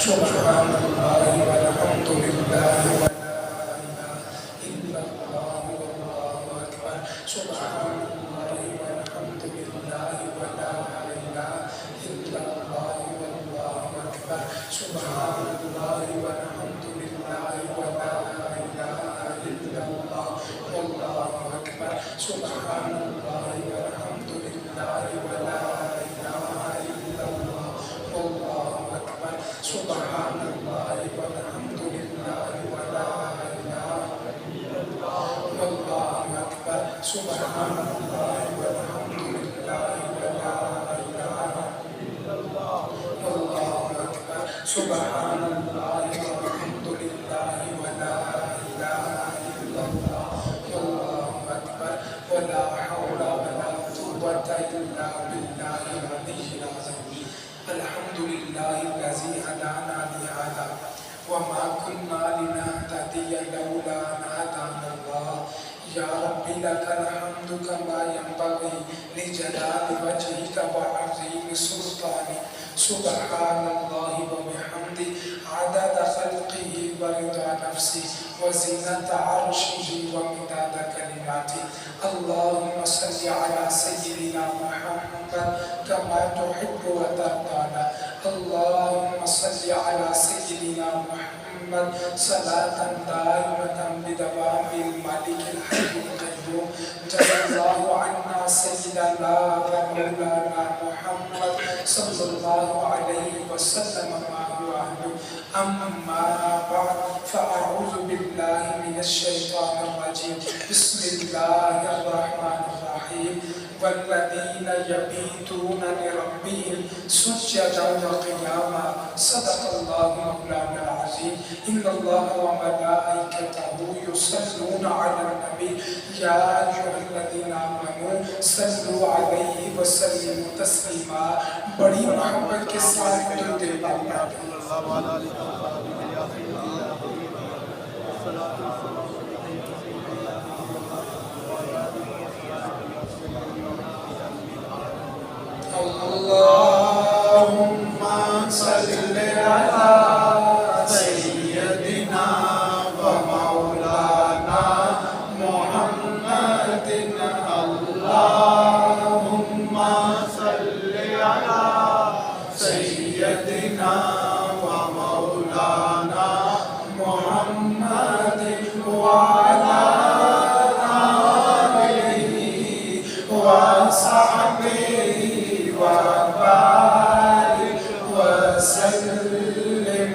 سبحان اللہ والحمد للہ ولا الہ الا اللہ واللہ اکبر سبحان اللہ والحمد للہ ولا الہ الا اللہ واللہ اکبر سبحان اللہ والحمد للہ ولا الہ الا اللہ واللہ اکبر سبحان اللہ والحمد للہ ولا الہ الا اللہ واللہ اکبر سبحان اللہ والحمد للہ ولا الہ الا اللہ واللہ اکبر سبحان اللہ والحمد للہ ولا الہ الا اللہ واللہ اکبر سبحان اللہ والحمد للہ ولا الہ الا اللہ واللہ اکبر ولا حول ولا قوة الا باللہ العلی العظیم الحمد للہ الذی ہدانا لہذا وما كنا لنهتدي لولا ان هدانا الله یا ربی لک الحمد کما ينبغي لجلال وجهك وعظیم سلطانك سبحان اللہ وبحمده عدد خلقه ورضا نفسه وزینة عرشه ومداد کلماته اللهم صل على سيدنا محمد كما تحب وترضى اللهم صل على سيدنا محمد صلاة دائمة بدوام الملك الحي القيوم جزا الله عنا سيدنا ومولانا محمد صلى الله عليه وسلم ما هو أهله أما بعد فأعوذ بالله من الشيطان الرجيم بسم الله الرحمن الرحيم والذين يبيتون لربهم سجدا وقياما صدق الله مولانا العظيم إن الله وملائكته يصلون على النبي يا أيها الذين آمنوا صلوا عليه وسلموا تسليما بڑی محبت کے ساتھ درود پاک اللهم صل على سيدنا ومولانا محمد اللهم صل على سيدنا ومولانا محمد وعلى آله وصحبه وبارك وسلم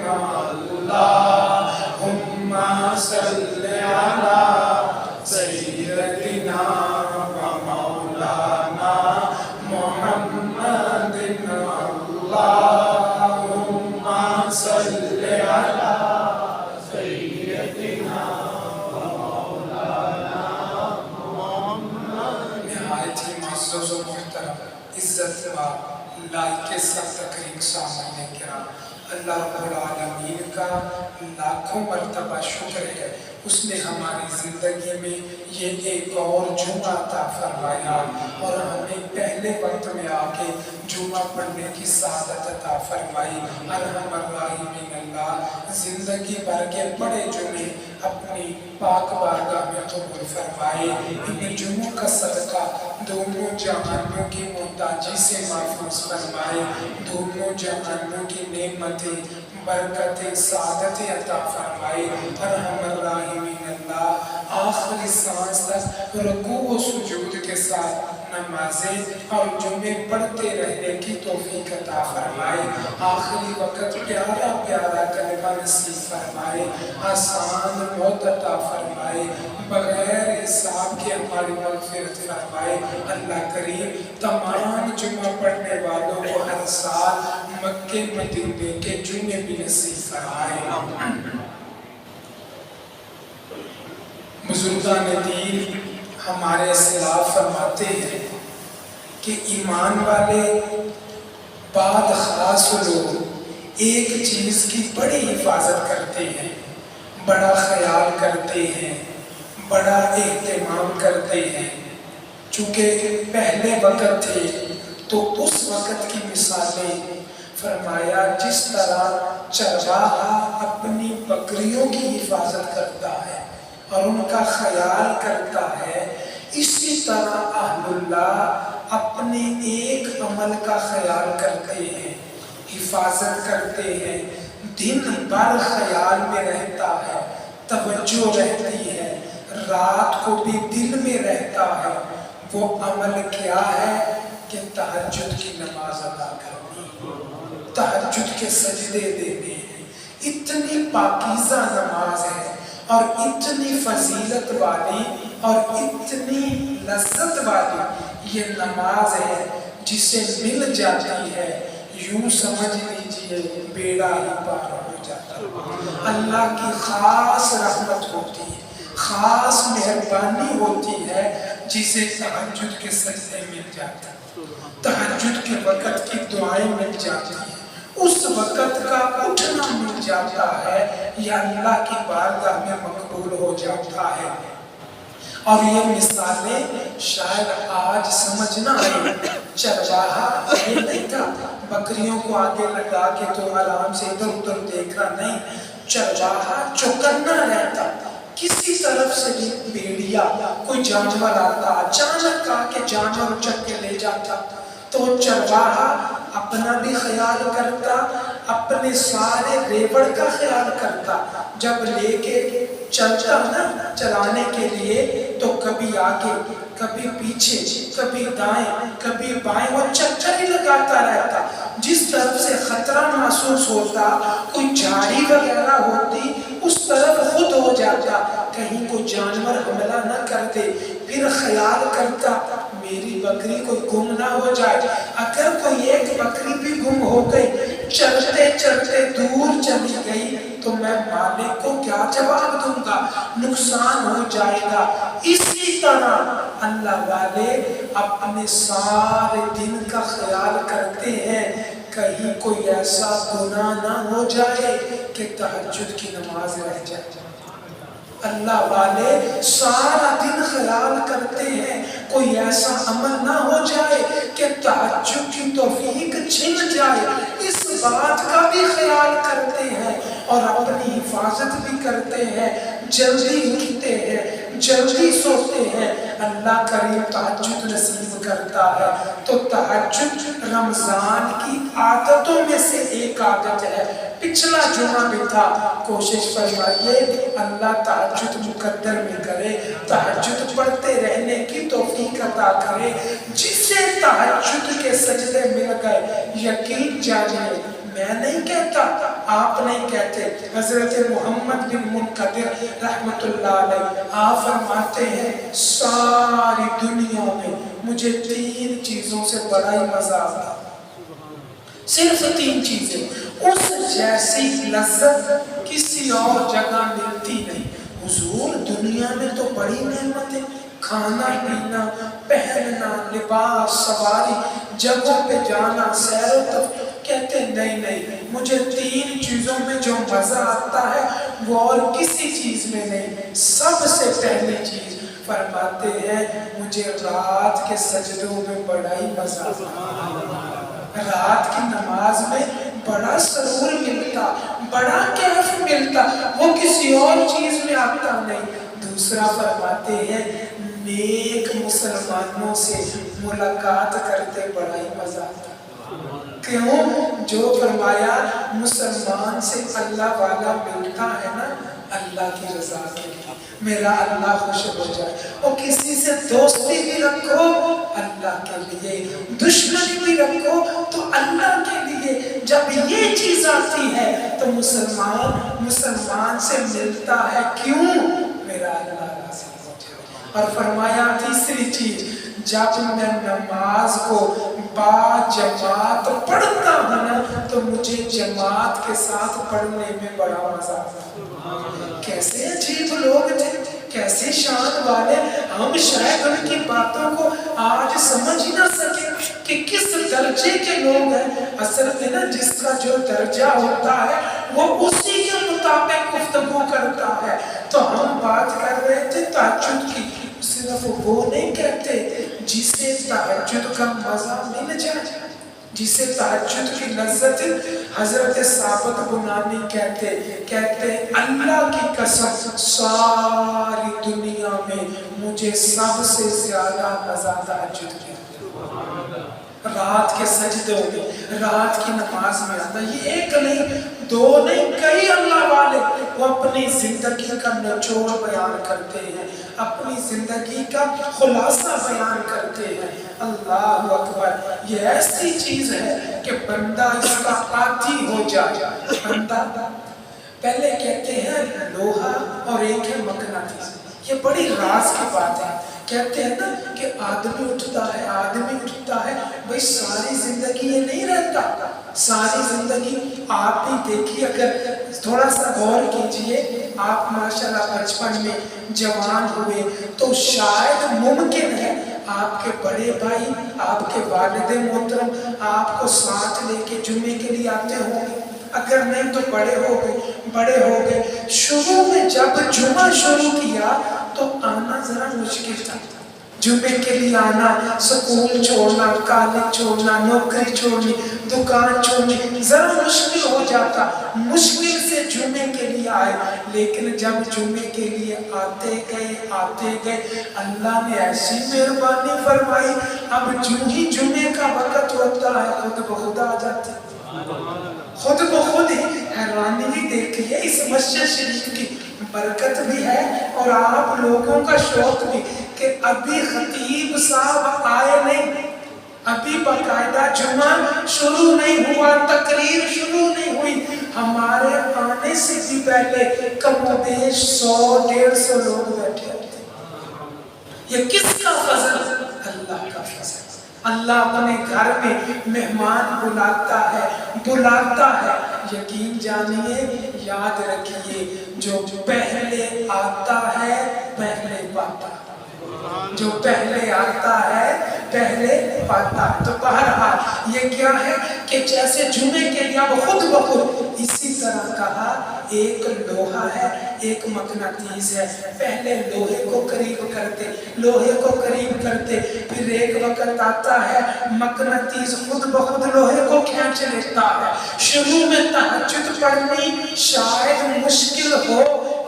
اللهم صل على سيدنا ومولانا محمد اللهم صل على سيدنا ومولانا محمد نہایت ہی معزز و محترم عزت و لائق سب تقریب سامعین کرام اللہ رب العالمین کا لاکھوں مرتبہ شکر ہے اس نے ہماری زندگی میں یہ ایک اور جمعہ عطا فرمایا اور ہمیں پہلے وقت میں آکے جمعہ پڑھنے کی سعادت عطا فرمائی ارحم الراحمین اللہ زندگی بھر کے بڑے جمعے اپنی پاک بارگاہ میں قبول فرمائے ان جمعوں کا صدقہ دونوں جہانوں کی محتاجی سے محفوظ فرمائے دونوں جہانوں کی نعمتیں برکتیں سعادتیں عطا فرمائے ارحم الراحمین اللہ آخری سانس تک رکوع و سجود کے ساتھ نمازیں اور جمعے پڑھتے رہنے کی توفیق عطا فرمائے آخری وقت پیارا پیارا کلمہ نصیب فرمائے آسان موت عطا فرمائے بغیر حساب کے ہماری مغفرت فرمائے اللہ کریم تمام جمعہ پڑھنے والوں کو ہر سال مکے مدینے کے جمعے بھی نصیب فرمائے بزرگان دین ہمارے اسلاف فرماتے ہیں کہ ایمان والے بعد خاص لوگ ایک چیز کی بڑی حفاظت کرتے ہیں بڑا خیال کرتے ہیں بڑا اہتمام کرتے ہیں چونکہ پہلے وقت تھے تو اس وقت کی مثالیں فرمایا جس طرح چرواہا اپنی بکریوں کی حفاظت کرتا ہے اور ان کا خیال کرتا ہے، اسی طرح اہل اللہ اپنے ایک عمل کا خیال کرتے ہیں، حفاظت کرتے ہیں، دن بھر خیال میں رہتا ہے، توجہ رہتی ہے، رات کو بھی دل میں رہتا ہے۔ وہ عمل کیا ہے کہ تہجد کی نماز ادا کرنی، تہجد کے سجدے دینے ہیں۔ اتنی پاکیزہ نماز ہے اور اتنی فضیلت والی اور اتنی لذت والی یہ نماز ہے، جسے مل جاتی ہے یوں سمجھ لیجئے بیڑا ہی پار ہو جاتا ہے۔ اللہ کی خاص رحمت ہوتی ہے، خاص مہربانی ہوتی ہے، جسے تہجد کے سجدے مل جاتا ہے، تہجد کے وقت کی دعائیں مل جاتی ہیں، اس وقت کا اٹھنا مل جاتا ہے، یا اللہ کی بارگاہ میں مقبول ہو جاتا ہے۔ اور یہ مثالیں شاید آج سمجھ نہ آئی۔ چرواہا یہ نہیں تھا بکریوں کو آگے لگا کے تو آرام سے ادھر ادھر دیکھ رہا، نہیں، چرواہا چوکنا رہتا، کسی طرف سے بھی بھیڑیا کوئی جانور آتا، اچانک آ کے جانور اچک کے لے جاتا، تو چرواہا اپنا بھی خیال کرتا، اپنے سارے ریوڑ کا خیال کرتا۔ جب لے کے چلتا نا چلانے کے لیے تو کبھی آگے، کبھی پیچھے، کبھی دائیں، کبھی بائیں، وہ چکر ہی لگاتا رہتا۔ جس طرف سے خطرہ محسوس ہوتا، کوئی جھاڑی وغیرہ ہوتی، اس طرف خود ہو جاتا، کہیں کوئی جانور حملہ نہ کر دے۔ پھر خیال کرتا میری بکری کوئی گم نہ ہو جائے، اگر کوئی ایک بکری بھی گم ہو گئی، چلتے چلتے دور چلی گئی، تو میں مالک کو کیا جواب دوں گا، نقصان ہو جائے گا۔ اسی طرح اللہ والے اپنے سارے دن کا خیال کرتے ہیں، کہیں کوئی ایسا گناہ نہ ہو جائے کہ تہجد کی نماز رہ جائے۔ اللہ والے سارا دن خیال کرتے ہیں کوئی ایسا عمل نہ ہو جائے کہ تہجد کی توفیق چھن جائے، اس بات کا بھی خیال کرتے ہیں اور اپنی حفاظت بھی کرتے ہیں۔ جلدی اٹھتے ہیں، جلدی سوتے ہیں، اللہ کریم تہجد نصیب کرتا ہے۔ تو تہجد رمضان کی عادتوں میں سے ایک عادت ہے۔ پچھلا جمعہ بھی تھا، کوشش فرمائیے اللہ تہجد مقدر میں کرے، تہجد پڑھتے رہنے کی توفیق عطا کرے۔ جسے تہجد کے سجدے مل گئے، یقین جانیے، میں نہیں کہتا، آپ نہیں کہتے، حضرت محمد بن منقدر رحمت اللہ علیہ آپ فرماتے ہیں ساری دنیا میں مجھے 3 چیزوں سے بڑا ہی مزہ آتا، صرف 3 چیزیں، اس جیسی لذت کسی اور جگہ ملتی نہیں۔ حضور دنیا میں تو بڑی نعمتیں، کھانا پینا، پہننا، لباس، سواری، جگہوں پہ جانا، سیر و تفریح، کہتے نہیں، مجھے 3 چیزوں میں جو مزہ آتا ہے وہ اور کسی چیز میں نہیں۔ سب سے پہلی چیز فرماتے ہیں مجھے رات کے سجدوں میں بڑا ہی مزہ آتا ہے، رات کی نماز میں بڑا سرور ملتا، بڑا کیف ملتا، وہ کسی اور چیز میں آتا نہیں۔ دوسرا فرماتے ہیں نیک مسلمانوں سے ملاقات کرتے بڑا ہی مزہ آتا۔ کیوں؟ جو فرمایا مسلمان سے اللہ والا ملتا ہے نا اللہ کی رضا کے لیے، میرا اللہ خوش ہو جائے۔ اور کسی سے دوستی بھی رکھو اللہ کے لیے، دشمنی بھی رکھو تو اللہ کے لیے۔ جب یہ چیز آتی ہے تو مسلمان سے ملتا ہے، کیوں؟ میرا اللہ راضی ہو جائے۔ اور فرمایا تیسری چیز، جب میں نماز کو با جماعت پڑھتا ہوں نا تو مجھے جماعت کے ساتھ پڑھنے میں بڑا مزہ آتا ہے۔ کیسے عجیب لوگ تھے، کیسے شان والے، ہم شاید ان کی باتوں کو آج سمجھ ہی نہ سکے کہ کس درجے کے لوگ ہیں۔ اصل میں نا جس کا جو درجہ ہوتا ہے وہ اسی کے مطابق گفتگو کرتا ہے۔ تو ہم بات کر رہے تھے تہجد کی، صرف وہ نہیں کہتے جسے تہجد کا مزہ مل جائے، جسے تہجد کی لذت حضرت ثابت بنانی کہتے اللہ کی قسم ساری دنیا میں مجھے سب سے زیادہ مزہ تہجد کیا، رات کے سجدوں میں، رات کی نماز میں آتا۔ یہ ایک نہیں، دو نہیں، کئی اللہ والے وہ اپنی زندگی کا نچوڑ بیان کرتے ہیں، اپنی زندگی کا خلاصہ بیان کرتے ہیں۔ اللہ اکبر، یہ ایسی چیز ہے کہ بندہ اس کا عادی ہو جائے۔ بندہ پہلے کہتے ہیں لوہا اور ایک ہے مقناطیس، یہ بڑی راز کی بات ہے۔ کہتے ہیں نا کہ آدمی اٹھتا ہے، بھئی ساری زندگی یہ نہیں رہتا، ساری زندگی آپ بھی دیکھیے، اگر تھوڑا سا غور کیجئے، آپ ماشاءاللہ بچپن میں جوان ہوئے تو شاید ممکن ہے آپ کے بڑے بھائی، آپ کے والد محترم آپ کو ساتھ لے کے جمعے کے لیے آتے ہوں گے، اگر نہیں تو بڑے ہو گئے۔ شروع میں جب جمعہ شروع کیا تو آنا ذرا مشکل تھا، جمعے کے لیے آنا، سکول چھوڑنا، کالج چھوڑنا، نوکری چھوڑنی، دکان چھوڑنی ذرا مشکل ہو جاتا، مشکل سے جمعے کے لیے آئے۔ لیکن جب جمعے کے لیے آتے گئے اللہ نے ایسی مہربانی فرمائی، اب جو ہی جمعے کا وقت ہوتا ہے خود بخود آ جاتے، خود بخود ہی۔ حیرانی بھی دیکھیے اس مسجد شریف کی برکت بھی ہے اور آپ لوگوں کا شوق بھی کہ ابھی خطیب صاحب آئے نہیں، ابھی باقاعدہ جمعہ شروع نہیں ہوا، تقریر شروع نہیں ہوئی، ہمارے آنے سے بھی پہلے کم و بیش 100-150 لوگ بیٹھے ہوتے۔ یہ کس کا فضل؟ اللہ کا فضل۔ اللہ اپنے گھر میں مہمان بلاتا ہے، یقین جانیے، یاد رکھیے، جو پہلے آتا ہے پہلے پاتا ہے، جو پہلے آتا ہے پہلے پاتا ہے۔ تو بہرحال یہ کیا ہے کہ جیسے جمعے کے لیے اب خود بخود، اسی طرح کہا ایک لوہا ہے ایک مقناطیس ہے، پہلے لوہے کو قریب کرتے، پھر ایک وقت آتا ہے مقناطیس خود بخود لوہے کو کھینچ لیتا ہے۔ شروع میں تہجد پڑھنی شاید مشکل ہو،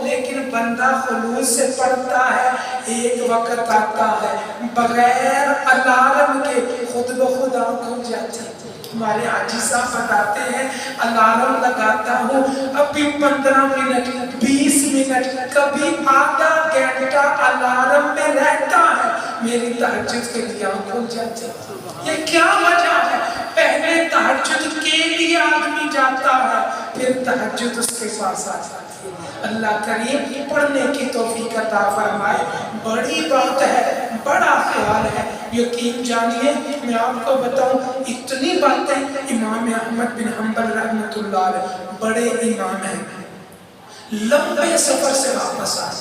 لیکن بندہ خلوص سے پڑھتا ہے، ایک وقت آتا ہے بغیر الارم کے خود بخود آنکھ کھل جاتی ہے۔ ہمارے حاجی صاحب بتاتے ہیں الارم لگاتا ہوں، ابھی 15 منٹ 20 منٹ کبھی آدھا گھنٹہ الارم میں رہتا ہے، میری تہجد کے لیے آنکھ کھل جاتی ہے۔ یہ کیا وجہ ہے؟ پہلے تہجد کے لیے آدمی جاتا ہے، پھر تہجد اس کے پاس آ جاتی ہے۔ اللہ کریم پڑھنے کی توفیق عطا فرمائے۔ بڑی بات ہے، بڑا خیال ہے، یقین جانیے میں آپ کو بتاؤں، اتنی باتیں امام احمد بن حنبل رحمۃ اللہ علیہ بڑے امام ہیں، لمبے سفر سے واپس آئے۔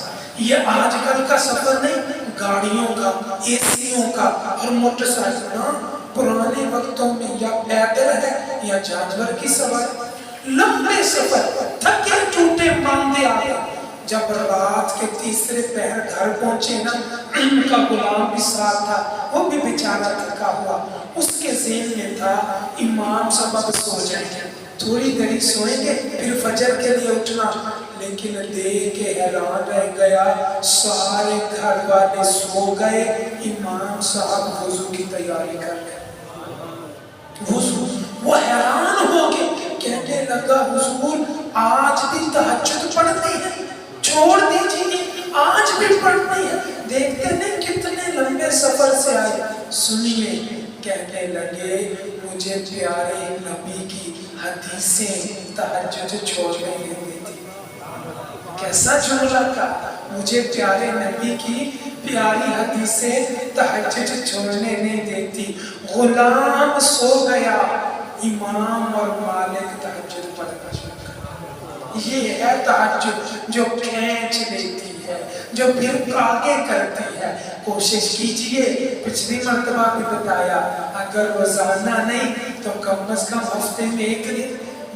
یہ آج کل کا سفر نہیں، گاڑیوں کا، اے سیوں کا اور موٹر سائیکل، پرانے وقتوں میں یا پیدل ہے یا جانور کی سواری، لمبے سفر، تھکے ٹوٹے ماندے آئے۔ جب رات کے تیسرے پہر گھر پہنچے نا، ان کا غلام بھی ساتھ تھا، وہ بھی بیچارہ تھکا ہوا، اس کے ذہن میں تھا امام صاحب اب سو جائیں گے، تھوڑی دیر سوئیں گے پھر فجر کے لیے اٹھنا، لیکن دیکھ کے حیران رہ گیا، سارے گھر والے سو گئے، امام صاحب وضو کی تیاری کر گئے۔ وہ حیران ہو کے کہنے لگا حضور آج بھی تہجد پڑھنی ہے، چھوڑ دیجیے آج بھی پڑھنی ہے، دیکھتے نہیں کتنے لمبے سفر سے آئے۔ سنیے، کہنے لگے مجھے پیارے نبی کی حدیثیں تہجد چھوڑنے نہیں دیتی۔ کیسا جملہ تھا، مجھے پیارے نبی کی پیاری حدیثیں تہجد چھوڑنے نہیں دیتی۔ غلام سو گیا، امام اور مالک تہجد پڑھنا شروع کر۔ یہ ہے تہجد جو کھینچ لیتی ہے، جو پھر آگے کرتی ہے۔ کوشش کیجئے، پچھلی مرتبہ بھی بتایا، اگر روزانہ نہیں تو کم از کم ہفتے میں ایک دن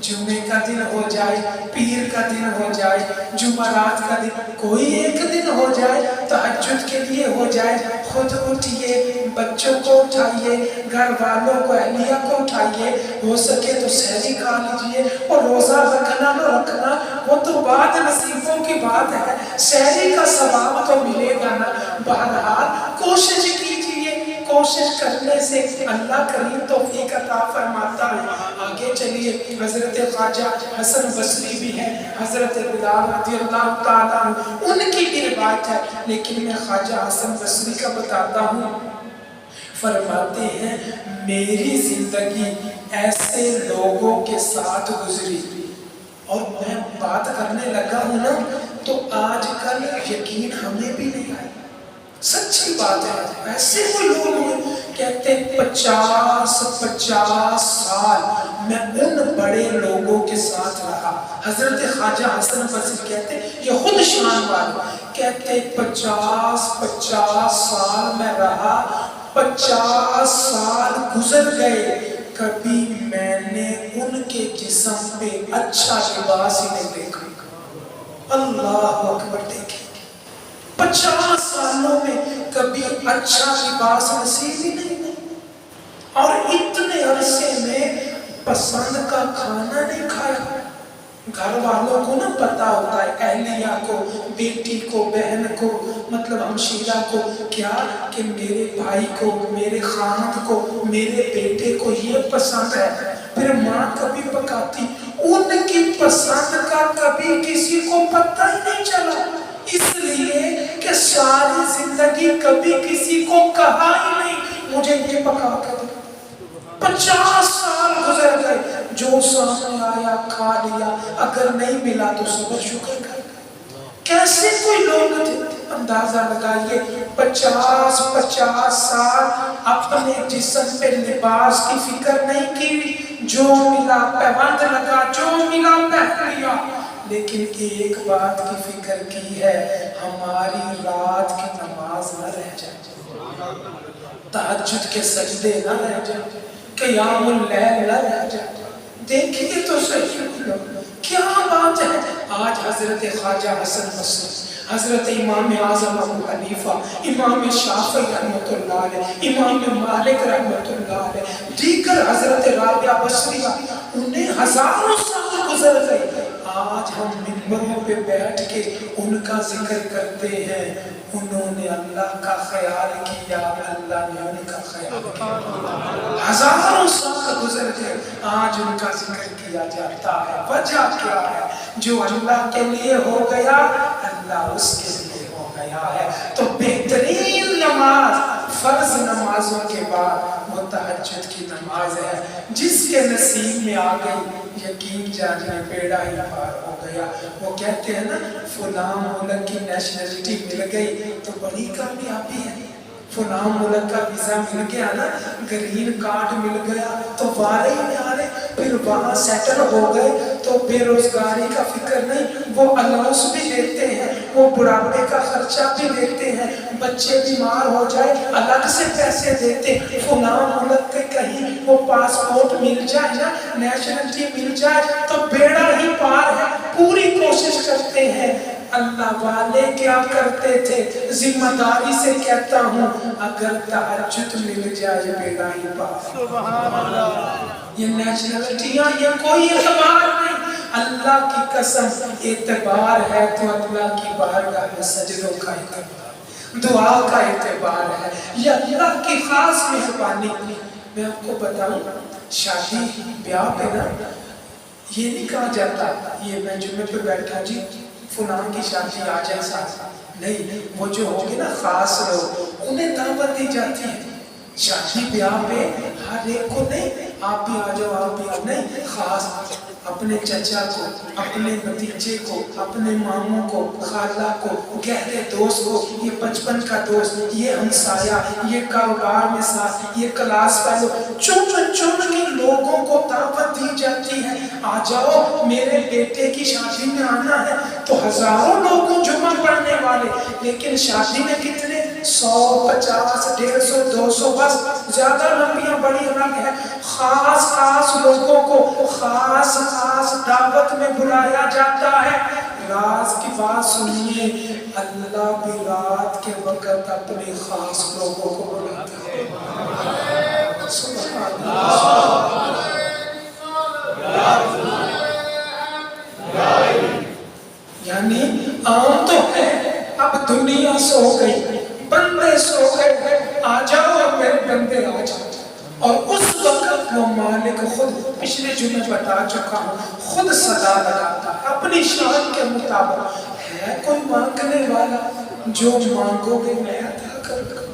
جمعے کا دن ہو جائے، پیر کا دن ہو جائے، جمعرات کا دن، کوئی ایک دن ہو جائے، تہجد کے لیے ہو جائے، خود اٹھئے، بچوں کو اٹھائیے، گھر والوں کو، اہلیہ کو اٹھائیے، ہو سکے تو سحری کھا لیجئے، اور روزہ رکھنا نہ رکھنا وہ تو بعد نصیبوں کی بات ہے، سحری کا ثواب تو ملے گا نا۔ بہرحال کوشش کیجئے، کوشش کرنے سے اللہ کریم توفیق عطا فرماتا ہے۔ آگے چلیے، حضرت خواجہ حسن بصری بھی ہے، حضرت بلال رضی اللہ تعالیٰ عنہ، ان کی بھی روایت ہے، لیکن میں خواجہ حسن بصری کا بتاتا ہوں۔ فرماتے ہیں میری زندگی ایسے لوگوں کے ساتھ گزری، اور میں بات کرنے لگا ہوں نا تو آج کل یقین ہمیں بھی نہیں آیا، سچی بات ہے۔ ایسے کوئی لوگ ہیں کہتے 50 سال میں ان بڑے لوگوں کے ساتھ رہا۔ حضرت خواجہ حسن بصری کہتے، یہ خود شان والے کہتے 50 سال میں رہا، 50 سال گزر گئے، کبھی میں نے ان کے جسم پہ اچھا لباس ہی نہیں دیکھا۔ اللہ اکبر، دیکھیں 50 سالوں میں کبھی اچھا لباس نصیب ہی نہیں ہے، اور اتنے عرصے میں پسند کا کھانا نہیں کھایا۔ گھر والوں کو نہ پتا ہوتا ہے، اہلیہ کو، بیٹی کو، بہن کو، مطلب ہمشیرہ کو، کیا کہ میرے بھائی کو، میرے خامد کو، میرے بیٹے کو یہ پسند ہے۔ پھر ماں کبھی پکاتی، ان کی پسند کا کبھی کسی کو پتہ ہی نہیں چلا، اس لیے کہ ساری زندگی کبھی کسی کو کہا ہی نہیں مجھے یہ پکا کر۔ 50 سال گزر گئے، جو سامنے آیا کھا لیا، اگر نہیں ملا تو صبر شکر کر۔ کیسے کوئی لوگ تھے؟ اندازہ لگائیے، 50 سال اپنے جسم پہ لباس کی فکر نہیں کی، جو ملا پیوند لگا، جو ملا پہن لیا، لیکن ایک بات کی فکر کی ہے، ہماری رات کی نماز نہ رہ جائے، تہجد کے سجدے نہ رہ جائے، قیام اللیل نہ رہ جائے۔ دیکھیے تو صحیح کیا بات ہے۔ آج حضرت خواجہ حسن بصری، حضرت امام اعظم ابو حنیفہ، امام شافعی رحمۃ اللہ علیہ، امام مالک رحمۃ اللہ علیہ، دیگر حضرت رابعہ بصریہ، انہیں ہزاروں سال گزر گئے، آج ہم منبروں پہ بیٹھ کے ان کا ذکر کرتے ہیں۔ انہوں نے اللہ کا خیال کیا، اللہ نے ان کا خیال کیا، ہزاروں سال گزر گئے، آج ان کا ذکر کیا جاتا ہے۔ وجہ کیا ہے؟ جو اللہ کے لیے ہو گیا، اللہ اس کے لیے ہو گیا ہے۔ تو بہترین نماز فرض نمازوں کے بعد وہ تہجد کی نماز ہے، جس کے نصیب میں آ گئی یقین جانیے بیڑا ہی پار ہو گیا۔ وہ کہتے ہیں نا فلاں ملک کی نیشنلٹی مل گئی تو بڑی کامیابی ہے، فلاں ملک کا ویزا مل گیا نا، گرین کارڈ مل گیا تو وارے ہی نارے، پھر وہاں سیٹل ہو گئے تو بے روزگاری کا فکر نہیں، وہ الاؤنس بھی دیتے ہیں، وہ بڑھاپے کا خرچہ بھی دیتے ہیں، بچے بیمار ہو جائے الگ سے پیسے دیتے، فلاں ملک کے کہیں وہ پاسپورٹ مل جائے نا، نیشنلٹی مل جائے تو بیڑا ہی پار ہے، پوری کوشش کرتے ہیں۔ اللہ والے کیا کرتے تھے؟ ذمہ داری سے کہتا ہوں، اگر تہجد مل جائے بیڑا ہی پار۔ سبحان اللہ، یہ نیشنلٹیاں یہ کوئی اعتبار نہیں، اللہ کی قسم اعتبار ہے تو اللہ کی بارگاہ میں سجدوں کا اعتبار، دعا کا اعتبار ہے، یہ اللہ کی خاص مہربانی۔ میں آپ کو بتاؤں، شادی بیاہ پہ نا یہ نہیں کہا جاتا یہ میں جمعے پہ بیٹھا جی فلاں کی شادی آ جائے ساتھ، نہیں، وہ جو ہوگی نا خاص لوگ انہیں دعوت دی جاتی ہے۔ شادی بیاہ پہ ہر ایک کو نہیں آپ بھی آ جاؤ، آپ بھی آ، نہیں، خاص اپنے چچا کو، اپنے بھتیجے کو، اپنے ماموں کو، خالہ کو، گہرے دوست کو، یہ بچپن کا دوست، یہ ہمسایہ، یہ کاروبار میں ساتھ، یہ کلاس فیلو، چن چن کے لوگوں کو دعوت دی جاتی ہے، آ جاؤ میرے بیٹے کی شادی میں آنا ہے، تو ہزاروں لوگوں جمع پڑھنے والے، لیکن شادی میں کتنے 100 50 150 200 بس زیادہ لمبیاں بڑی الگ ہے. خاص لوگوں کو خاص دعوت میں بلایا جاتا ہے. راز کی بات سنیے، اللہ بھی رات کے وقت اپنے خاص لوگوں کو بلاتا ہے. سبحان اللہ. یعنی عام تو ہے، اب دنیا سو گئی، بندے سو گئے، آ جاؤ اور میرے بندے آ جاؤ. اور اس وقت وہ مالک خود، پچھلے جمعے بتا چکا ہوں، خود صدا لگاتا اپنی شان کے مطابق. ہے کوئی مانگنے والا؟ جو مانگو گے میں عطا کروں.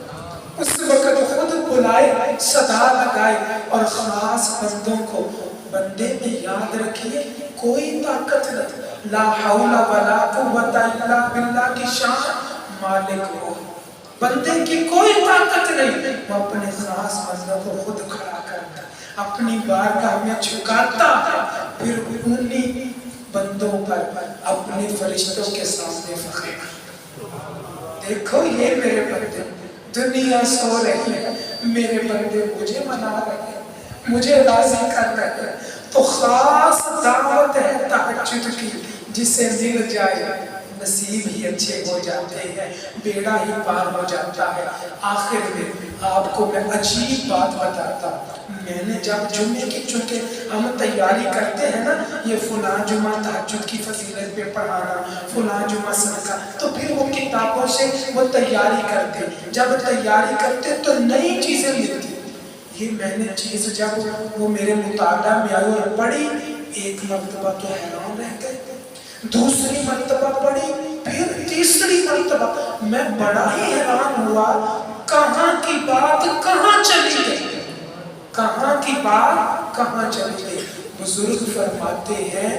اس وقت خود بلائے، صدا لگائے. اور خاص بندوں کو بندے میں یاد رکھیے کوئی طاقت نہیں. لا حول ولا قوت الا باللہ کی شان مالک ہو. بندے کی کوئی طاقت نہیں، وہ اپنے خاص بندوں کو خود کھڑا کرتا، اپنی بارگاہ میں جھکاتا ہے، پھر انہی بندوں پر اپنے فرشتوں کے سامنے فخر. دیکھو یہ میرے بندے، دنیا سو رہی ہے، میرے بندے مجھے منا رہے ہیں، مجھے راضی کر رہے ہیں. تو خاص دعوت ہے تہجد کی، جسے مل جائے نصیب ہی اچھے ہو جاتے ہیں، بیڑا ہی پار ہو جاتا ہے. آخر میں آپ کو میں عجیب بات بتاتا ہوں. میں نے جب جمعے کی، چونکہ ہم تیاری کرتے ہیں نا، یہ فلاں جمعہ تہجد کی فضیلت پہ پڑھانا، فلاں جمعہ صدقہ، تو پھر وہ کتابوں سے وہ تیاری کرتے. جب تیاری کرتے تو نئی چیزیں ملتی. یہ میں نے چیز جب وہ میرے مطالعہ میں آئی اور پڑھی، ایک مرتبہ تو حیران رہ گئے، دوسری مرتبہ پڑھی، پھر تیسری مرتبہ میں بڑا ہی حیران ہوا. کہاں کی بات کہاں چلی گئی، کہاں کی بات کہاں چلی گئی. بزرگ فرماتے ہیں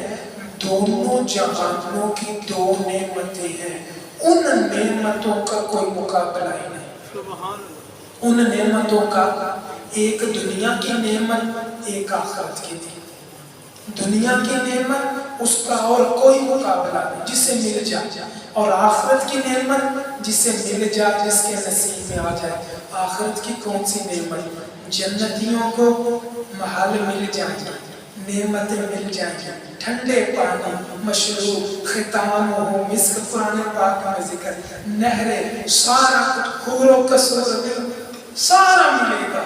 دونوں جہانوں کی دو نعمتیں ہیں، ان نعمتوں کا کوئی مقابلہ ہی نہیں. ان نعمتوں کا، ایک دنیا کی نعمت، ایک آخرت کی نعمت. دنیا کی نعمت اس کا اور کوئی مقابلہ نہیں، جسے مل جائے. اور آخرت کی نعمت جسے مل جائے، جس کے نصیب میں آ جائے. آخرت کی کون سی نعمت؟ جنتیوں کو محل مل جائیں گے، نعمتیں مل جائیں گے، ٹھنڈے پانی، مشروب، ختام ہو، مسک قرآن پاک میں ذکر، نہریں، سارا کچھ، حور و قصور سارا ملے گا.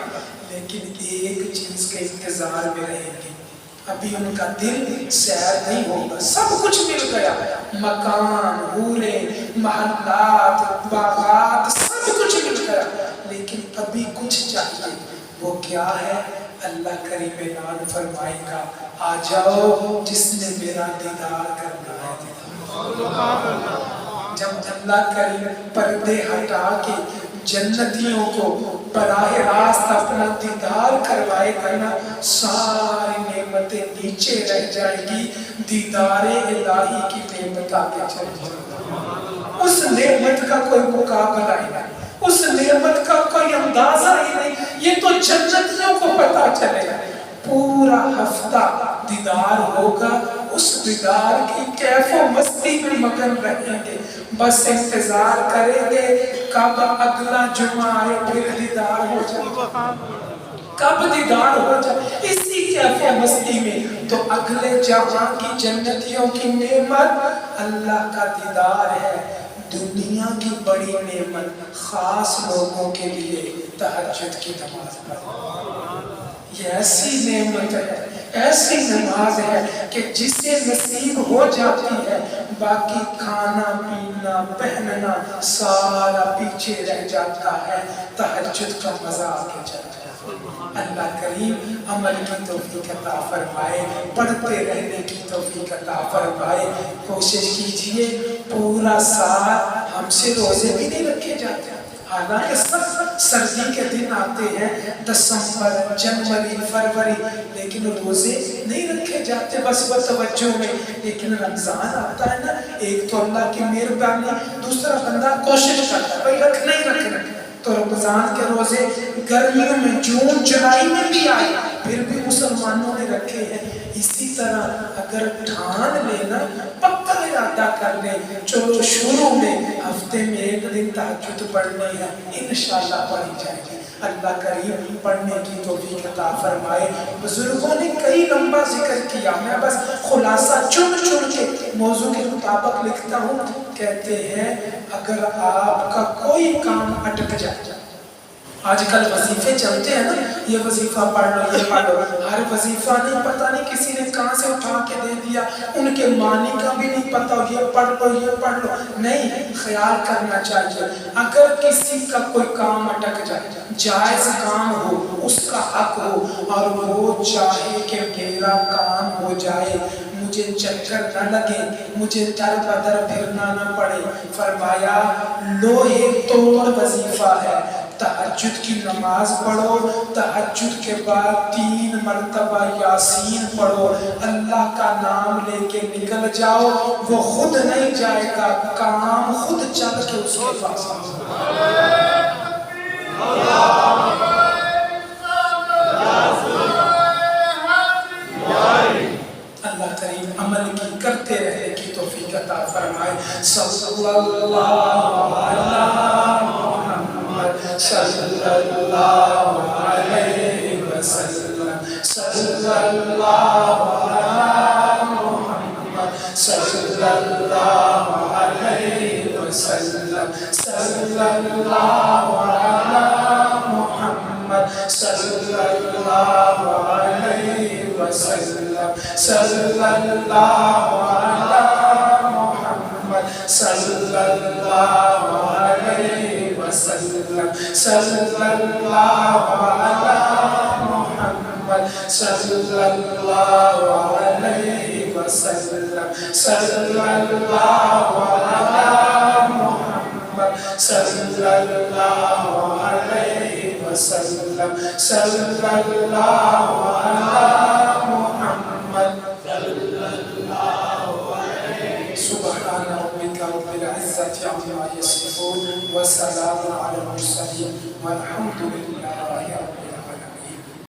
لیکن ایک چیز کے انتظار میں رہیں گے، ابھی ان کا دل سیر نہیں ہوگا. سب کچھ مل گیا، مکان، حوریں، محلات، باغات، سب کچھ مل گیا، لیکن ابھی کچھ چاہیے. وہ کیا ہے؟ اللہ کریم اعلان فرمائے گا، آ جاؤ جس نے میرا دیدار کرنا ہے. جب اللہ کریم پردے ہٹا کے جنتیوں کو براہ راست اپنا دیدار کروائے گا نا، ساری نعمتیں نیچے رہ جائے گی، دیدار الہی کی نعمت آگے چلے جائے. اس نعمت کا کوئی مقابلہ ہی نہیں، اس نعمت کا کوئی اندازہ ہی نہیں. یہ تو جنتیوں کو پتا چلے گا. پورا ہفتہ دیدار ہوگا، اس دیدار کی کیف و مستی میں مگن رہیں گے. بس انتظار کریں گے کب اگلا جمعہ آئے، پھر دیدار ہو جائے، کب دیدار ہو جائے. اسی کیف و مستی میں تو اگلے جہاں کی جنتیوں کی نعمت اللہ کا دیدار ہے. دنیا کی بڑی نعمت خاص لوگوں کے لیے تہجد کی نماز پڑھنا. یہ ایسی نعمت ہے، ایسی نماز ہے کہ جسے نصیب ہو جاتی ہے، باقی کھانا پینا پہننا سارا پیچھے رہ جاتا ہے. تہجد کا مزہ آگے جاتا ہے. اللہ کریم عمل کی توفیق عطا فرمائے، پڑھتے رہنے کی توفیق عطا فرمائے. کوشش کیجئے پورا سال ہم سے روزے بھی نہیں رکھے جاتے، حالانکہ سب سردی کے دن آتے ہیں، دسمبر، جنوری، فروری، لیکن روزے نہیں رکھے جاتے بس توجہ میں. لیکن رمضان آتا ہے نا، ایک تو اللہ کی مہربانی، دوسرا بندہ کوشش کرتا ہے بھائی رکھنا ہی رکھنا. تو رمضان کے روزے گرمیوں میں جون جولائی میں بھی آئے، پھر بھی مسلمانوں نے رکھے ہیں. اسی طرح اگر ٹھان لینا پکا پھر ادا کر لیں. چلو شروع میں ہفتے میں ایک دن تہجد پڑھنی ہے، انشاءاللہ پڑھی جائے گی. اللہ کریم پڑھنے کی توفیق عطا فرمائے. بزرگوں نے کئی لمبا ذکر کیا، میں بس خلاصہ چن چن کے موضوع کے مطابق لکھتا ہوں. کہتے ہیں اگر آپ کا کوئی کام اٹک جائے، آج کل وظیفے چلتے ہیں نا، یہ وظیفہ پڑھ لو، یہ پڑھ لو، ہر وظیفہ نہیں، پتہ نہیں کسی نے کہاں سے اٹھا کے دے دیا، ان کے معنی کا بھی نہیں پتہ، یہ پڑھ لو یہ پڑھ لو. نہیں، خیال کرنا چاہیے. اگر کسی کا کوئی کام اٹک جائے، جائز کام ہو، اس کا حق ہو، اور وہ چاہے کہ میرا کام ہو جائے، مجھے چکر نہ لگے، مجھے در بدر پھرنا نہ پڑے، فرمایا لوہے توڑ وظیفہ ہے، تہجد کی نماز پڑھو، تہجد کے بعد 3 مرتبہ یاسین پڑھو، اللہ کا نام لے کے نکل جاؤ، وہ خود نہیں جائے گا، کام خود چل کے اس کے پاس اللہ کریم عمل کی کرتے رہنے کی توفیق عطا فرمائے. صلی اللہ علیہ محمد صلی اللہ علیہ وسلم، صلی اللہ علیہ محمد صلی اللہ علیہ وسلم، صلی اللہ علیہ محمد صلی اللہ علیہ وسلم، صلی اللہ علیہ محمد صلی اللہ علیہ وسلم، صلی اللہ علیہ محمد صلی اللہ علیہ وسلم، صلی اللہ علیہ محمد صلی اللہ علیہ وسلم، صلی اللہ علیہ محمد صلی اللہ علیہ. سبحان ربک رب العزة عما یصفون وسلام